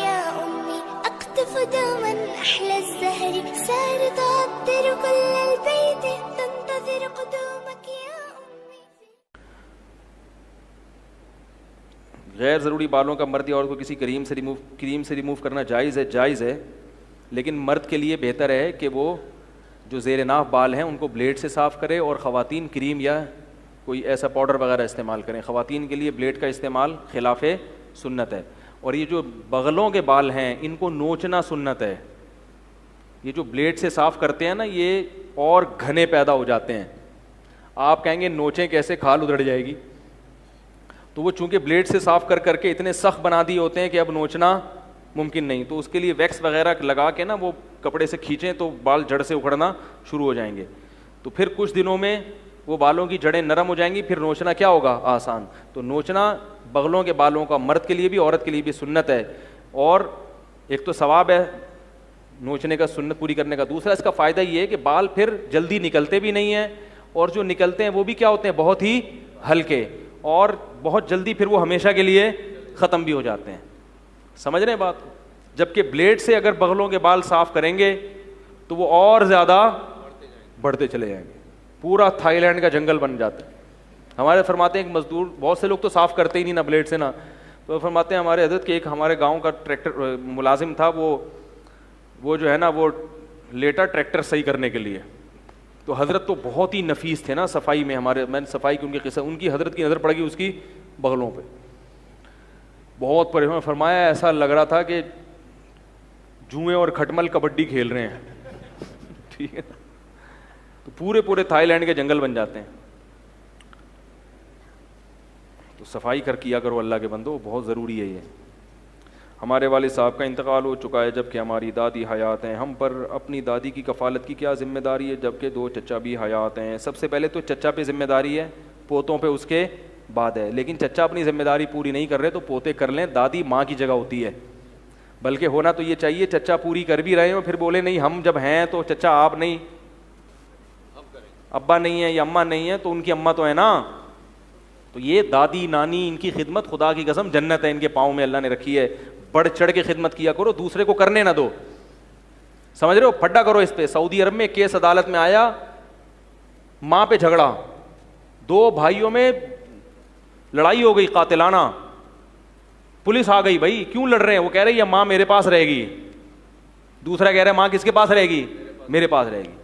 يا أمي أقطف دوما أحلى الزهر سار تعطر كل البيت تنتظر قدومك يا أمي. غیر ضروری بالوں کا مرد یا عورت کو کسی کریم سے ریموو کرنا جائز ہے لیکن مرد کے لیے بہتر ہے کہ وہ جو زیر ناف بال ہیں ان کو بلیڈ سے صاف کرے اور خواتین کریم یا کوئی ایسا پاؤڈر وغیرہ استعمال کریں. خواتین کے لیے بلیڈ کا استعمال خلاف سنت ہے. اور یہ جو بغلوں کے بال ہیں ان کو نوچنا سنت ہے. یہ جو بلیڈ سے صاف کرتے ہیں نا یہ اور گھنے پیدا ہو جاتے ہیں. آپ کہیں گے نوچیں کیسے, کھال ادھڑ جائے گی. تو وہ چونکہ بلیڈ سے صاف کر کے اتنے سخت بنا دیے ہوتے ہیں کہ اب نوچنا ممکن نہیں. تو اس کے لیے ویکس وغیرہ لگا کے نا وہ کپڑے سے کھینچیں تو بال جڑ سے اکھڑنا شروع ہو جائیں گے. تو پھر کچھ دنوں میں وہ بالوں کی جڑیں نرم ہو جائیں گی, پھر نوچنا کیا ہوگا, آسان. تو نوچنا بغلوں کے بالوں کا مرد کے لیے بھی عورت کے لیے بھی سنت ہے. اور ایک تو ثواب ہے نوچنے کا, سنت پوری کرنے کا. دوسرا اس کا فائدہ یہ ہے کہ بال پھر جلدی نکلتے بھی نہیں ہیں, اور جو نکلتے ہیں وہ بھی کیا ہوتے ہیں, بہت ہی ہلکے, اور بہت جلدی پھر وہ ہمیشہ کے لیے ختم بھی ہو جاتے ہیں. سمجھ رہے ہیں بات کو. جبکہ بلیڈ سے اگر بغلوں کے بال صاف کریں گے تو وہ اور زیادہ بڑھتے چلے جائیں گے, پورا تھائی لینڈ کا جنگل بن جاتا ہے. ہمارے فرماتے ہیں ایک مزدور, بہت سے لوگ تو صاف کرتے ہی نہیں نا بلیڈ سے نا, تو فرماتے ہیں ہمارے حضرت کے ایک ہمارے گاؤں کا ٹریکٹر ملازم تھا, وہ جو ہے نا وہ لیٹا ٹریکٹر صحیح کرنے کے لیے. تو حضرت تو بہت ہی نفیس تھے نا صفائی میں, میں نے صفائی کی ان کی قصہ, ان کی حضرت کی نظر پڑ گئی اس کی بغلوں پہ, بہت پریشان. فرمایا ایسا لگ رہا تھا کہ جوئیں اور کھٹمل کبڈی کھیل رہے ہیں. ٹھیک ہے, تو پورے تھائی لینڈ کے جنگل بن جاتے ہیں. تو صفائی کیا کرو اللہ کے بندو, بہت ضروری ہے یہ. ہمارے والد صاحب کا انتقال ہو چکا ہے جبکہ ہماری دادی حیات ہیں. ہم پر اپنی دادی کی کفالت کی کیا ذمہ داری ہے جبکہ 2 چچا بھی حیات ہیں؟ سب سے پہلے تو چچا پہ ذمہ داری ہے, پوتوں پہ اس کے بعد ہے. لیکن چچا اپنی ذمہ داری پوری نہیں کر رہے تو پوتے کر لیں, دادی ماں کی جگہ ہوتی ہے. بلکہ ہونا تو یہ چاہیے چچا پوری کر بھی رہے ہوں پھر بولے نہیں ہم جب ہیں تو چچا آپ نہیں, ابا نہیں ہے یا اماں نہیں ہے تو ان کی اماں تو ہے نا. تو یہ دادی نانی ان کی خدمت خدا کی قسم جنت ہے ان کے پاؤں میں اللہ نے رکھی ہے. بڑھ چڑھ کے خدمت کیا کرو, دوسرے کو کرنے نہ دو. سمجھ رہے ہو, پھڈا کرو اس پہ. سعودی عرب میں کیس عدالت میں آیا, ماں پہ جھگڑا, 2 بھائیوں میں لڑائی ہو گئی قاتلانہ. پولیس آ گئی, بھائی کیوں لڑ رہے ہیں؟ وہ کہہ رہے یہ ماں میرے پاس رہے گی. دوسرا کہہ رہا ہے ماں کس کے پاس رہے گی؟ میرے پاس رہے گی.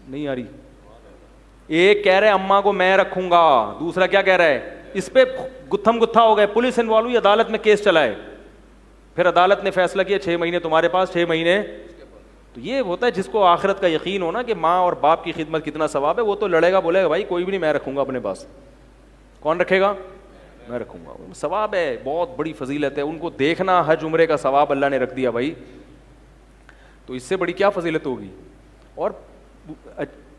نہیں آ رہی. ایک کہہ رہے اماں کو میں رکھوں گا, دوسرا کیا کہہ رہا ہے؟ اس پہ گتھم گتھا ہو گئے, پولیس انوالو ہوئی, عدالت میں کیس چلائے. پھر عدالت نے فیصلہ کیا 6 مہینے تمہارے پاس, 6 مہینے. تو یہ ہوتا ہے جس کو آخرت کا یقین ہونا کہ ماں اور باپ کی خدمت کتنا ثواب ہے, وہ تو لڑے گا, بولے گا بھائی کوئی بھی نہیں میں رکھوں گا اپنے پاس. کون رکھے گا؟ میں رکھوں گا. ثواب ہے, بہت بڑی فضیلت ہے. ان کو دیکھنا حج عمرے کا ثواب اللہ نے رکھ دیا بھائی, تو اس سے بڑی کیا فضیلت ہوگی. اور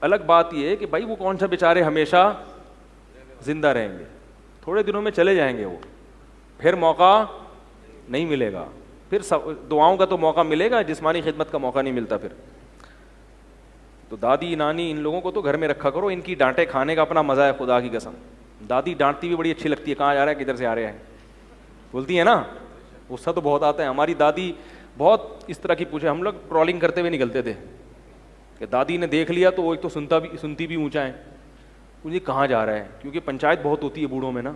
الگ بات یہ ہے کہ بھائی وہ کون سا بیچارے ہمیشہ زندہ رہیں گے, تھوڑے دنوں میں چلے جائیں گے وہ, پھر موقع نہیں ملے گا. پھر دعاؤں کا تو موقع ملے گا, جسمانی خدمت کا موقع نہیں ملتا پھر. تو دادی نانی ان لوگوں کو تو گھر میں رکھا کرو, ان کی ڈانٹے کھانے کا اپنا مزہ ہے خدا کی قسم. دادی ڈانٹتی بھی بڑی اچھی لگتی ہے, کہاں جا رہا ہے کدھر سے آ رہے ہیں بولتی ہے نا, غصہ تو بہت آتا ہے. ہماری دادی بہت اس طرح کی پوچھے, ہم لوگ ٹرالنگ کرتے ہوئے نکلتے تھے کہ دادی نے دیکھ لیا تو وہ ایک تو سنتی بھی اونچا ہے, مجھے کہاں جا رہا ہے, کیونکہ پنچایت بہت ہوتی ہے بوڑھوں میں نا.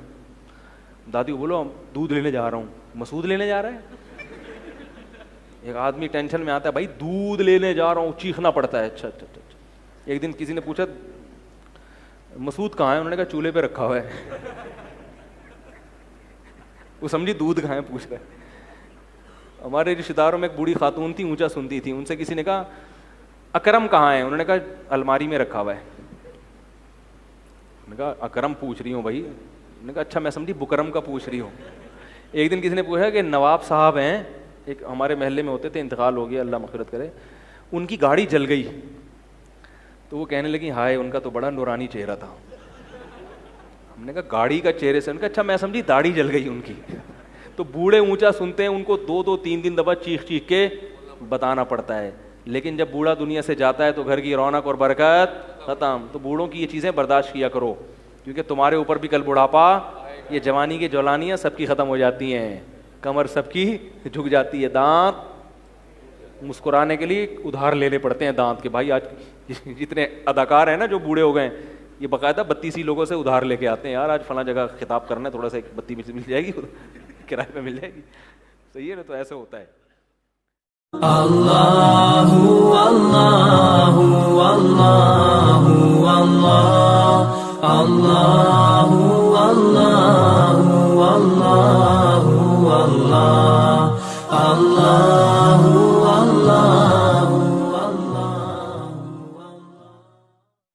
دادی کو بولو دودھ لینے جا رہا ہوں, مسعود لینے جا رہا ہے. ایک آدمی ٹینشن میں آتا ہے, بھائی دودھ لینے جا رہا ہوں, چیخنا پڑتا ہے. اچھا. ایک دن کسی نے پوچھا مسعود کہاں ہے, انہوں نے کہا چولہے پہ رکھا ہوا ہے. وہ سمجھی دودھ کہاں ہے پوچھ رہا ہے. ہمارے رشتے داروں میں ایک بوڑھی خاتون تھی, اونچا سنتی تھی, ان سے کسی نے کہا اکرم کہاں ہے, انہوں نے کہا الماری میں رکھا ہوا ہے. میں نے کہا اکرم پوچھ رہی ہوں بھائی. میں نے کہا اچھا میں سمجھی بکرم کا پوچھ رہی ہوں. ایک دن کسی نے پوچھا کہ نواب صاحب ہیں, ایک ہمارے محلے میں ہوتے تھے, انتقال ہو گیا اللہ مغفرت کرے, ان کی گاڑی جل گئی. تو وہ کہنے لگی ہائے ان کا تو بڑا نورانی چہرہ تھا. ہم نے کہا گاڑی کا چہرے سے, ان کا اچھا میں سمجھی داڑھی جل گئی ان کی. تو بوڑھے اونچا سنتے ہیں, ان کو 2-3 دفعہ چیخ کے بتانا پڑتا ہے. لیکن جب بوڑھا دنیا سے جاتا ہے تو گھر کی رونق اور برکت ختم. تو بوڑھوں کی یہ چیزیں برداشت کیا کرو, کیونکہ تمہارے اوپر بھی کل بڑھاپا, یہ جوانی کی جولانیاں سب کی ختم ہو جاتی ہیں. کمر سب کی جھک جاتی ہے, دانت مسکرانے کے لیے ادھار لینے پڑتے ہیں دانت کے. بھائی آج جتنے اداکار ہیں نا جو بوڑھے ہو گئے ہیں, یہ باقاعدہ 32 لوگوں سے ادھار لے کے آتے ہیں, یار آج فلاں جگہ خطاب کرنا ہے, تھوڑا سا ایک بتی مل جائے گی, کرائے پہ مل جائے گی. صحیح ہے نا, تو ایسا ہوتا ہے. اللہ اللہ اللہ اللہ اللہ